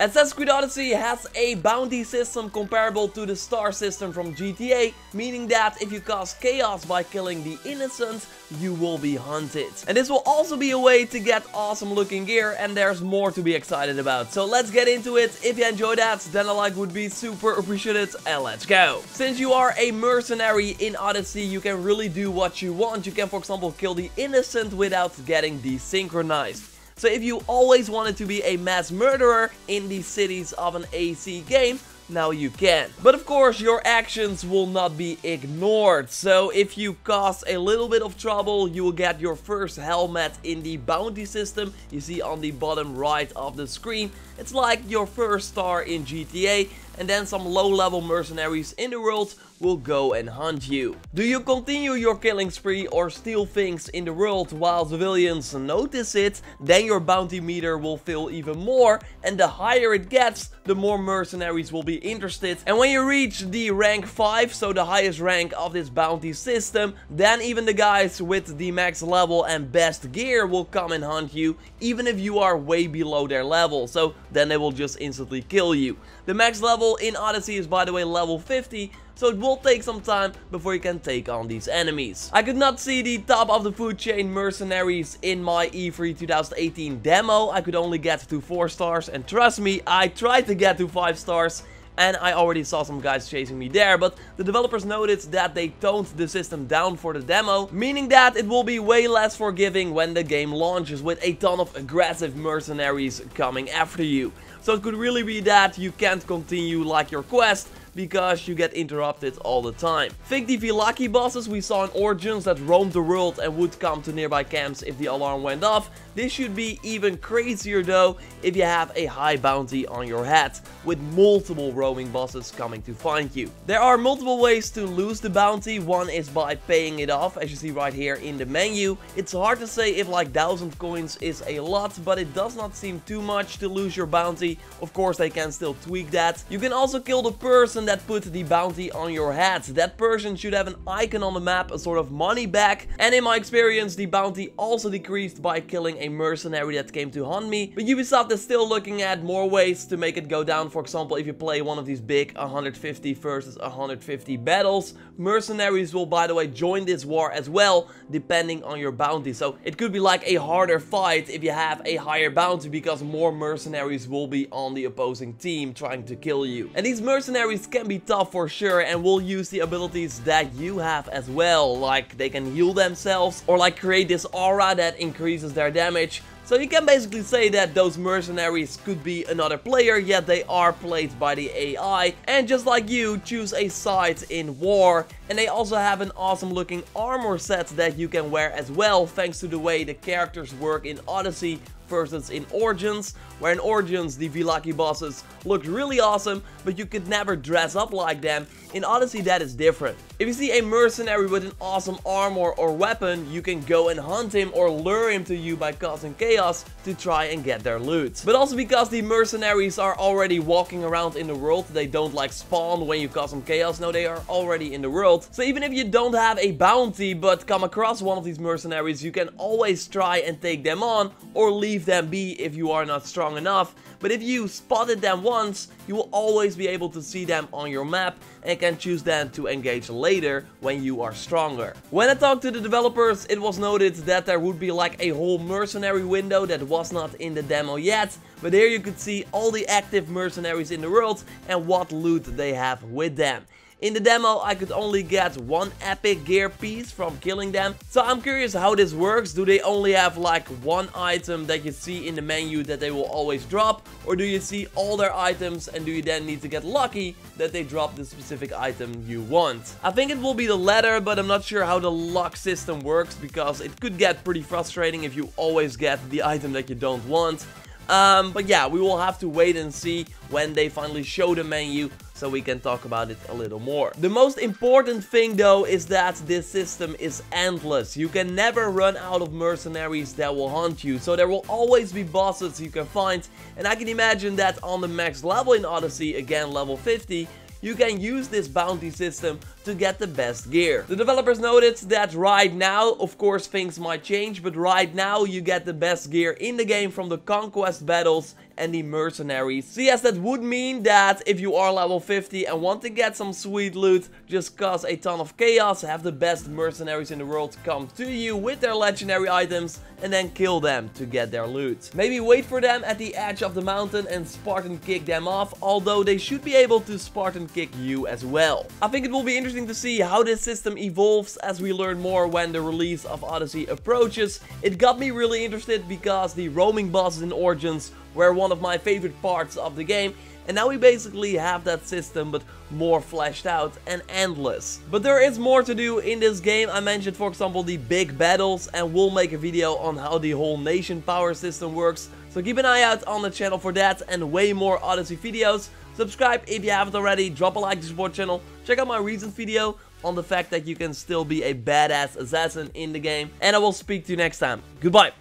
Assassin's Creed Odyssey has a bounty system comparable to the star system from GTA, meaning that if you cause chaos by killing the innocent, you will be hunted. And this will also be a way to get awesome looking gear, and there's more to be excited about. So let's get into it. If you enjoyed that, then a like would be super appreciated, and let's go. Since you are a mercenary in Odyssey, you can really do what you want. You can, for example, kill the innocent without getting desynchronized. So if you always wanted to be a mass murderer in the cities of an AC game, now you can. But of course, your actions will not be ignored. So if you cause a little bit of trouble, you will get your first helmet in the bounty system. You see on the bottom right of the screen. It's like your first star in GTA. And then some low-level mercenaries in the world will go and hunt you. Do you continue your killing spree or steal things in the world while civilians notice it? Then your bounty meter will fill even more, and the higher it gets, the more mercenaries will be interested. And when you reach the rank 5, so the highest rank of this bounty system, then even the guys with the max level and best gear will come and hunt you, even if you are way below their level. So then they will just instantly kill you. The max level in Odyssey is, by the way, level 50, so it will take some time before you can take on these enemies. I could not see the top of the food chain mercenaries in my E3 2018 demo. I could only get to 4 stars, and trust me, I tried to get to 5 stars. And I already saw some guys chasing me there, but the developers noted that they toned the system down for the demo, meaning that it will be way less forgiving when the game launches with a ton of aggressive mercenaries coming after you. So it could really be that you can't continue like your quest, because you get interrupted all the time. Think the Villaki bosses we saw in Origins that roamed the world and would come to nearby camps if the alarm went off. This should be even crazier though if you have a high bounty on your head, with multiple roaming bosses coming to find you. There are multiple ways to lose the bounty. One is by paying it off, as you see right here in the menu. It's hard to say if like 1000 coins is a lot, but it does not seem too much to lose your bounty. Of course, they can still tweak that. You can also kill the person that put the bounty on your head. That person should have an icon on the map, a sort of money bag. And in my experience, the bounty also decreased by killing a mercenary that came to hunt me. But Ubisoft is still looking at more ways to make it go down. For example, if you play one of these big 150 versus 150 battles, mercenaries will, by the way, join this war as well, depending on your bounty. So it could be like a harder fight if you have a higher bounty, because more mercenaries will be on the opposing team trying to kill you. And these mercenaries can be tough for sure, and will use the abilities that you have as well, like they can heal themselves or like create this aura that increases their damage. So you can basically say that those mercenaries could be another player, yet they are played by the AI, and just like you, choose a side in war. And they also have an awesome looking armor set that you can wear as well, thanks to the way the characters work in Odyssey versus in Origins, where in Origins the Villaki bosses looked really awesome, but you could never dress up like them. In Odyssey that is different. If you see a mercenary with an awesome armor or weapon, you can go and hunt him or lure him to you by causing chaos to try and get their loot. But also because the mercenaries are already walking around in the world, they don't like spawn when you cause some chaos, no, they are already in the world. So even if you don't have a bounty but come across one of these mercenaries, you can always try and take them on or leave them be if you are not strong enough. But if you spotted them once, you will always be able to see them on your map and can choose then to engage later when you are stronger. When I talked to the developers, it was noted that there would be like a whole mercenary window that was not in the demo yet, but here you could see all the active mercenaries in the world and what loot they have with them. In the demo, I could only get one epic gear piece from killing them. So I'm curious how this works. Do they only have like one item that you see in the menu that they will always drop? Or do you see all their items and do you then need to get lucky that they drop the specific item you want? I think it will be the latter, but I'm not sure how the luck system works, because it could get pretty frustrating if you always get the item that you don't want. But yeah, we will have to wait and see when they finally show the menu, so we can talk about it a little more. The most important thing though is that this system is endless. You can never run out of mercenaries that will hunt you, so there will always be bosses you can find. And I can imagine that on the max level in Odyssey, again level 50, you can use this bounty system to get the best gear. The developers noted that right now, of course things might change, but right now you get the best gear in the game from the conquest battles and the mercenaries. So yes, that would mean that if you are level 50 and want to get some sweet loot, just cause a ton of chaos, have the best mercenaries in the world come to you with their legendary items, and then kill them to get their loot. Maybe wait for them at the edge of the mountain and Spartan kick them off, although they should be able to Spartan kick you as well. I think it will be interesting to see how this system evolves as we learn more when the release of Odyssey approaches. It got me really interested because the roaming bosses in Origins were one of my favorite parts of the game, and now we basically have that system but more fleshed out and endless. But there is more to do in this game. I mentioned, for example, the big battles, and we'll make a video on how the whole nation power system works. So keep an eye out on the channel for that and way more Odyssey videos. Subscribe if you haven't already, drop a like to support the channel. Check out my recent video on the fact that you can still be a badass assassin in the game. And I will speak to you next time. Goodbye.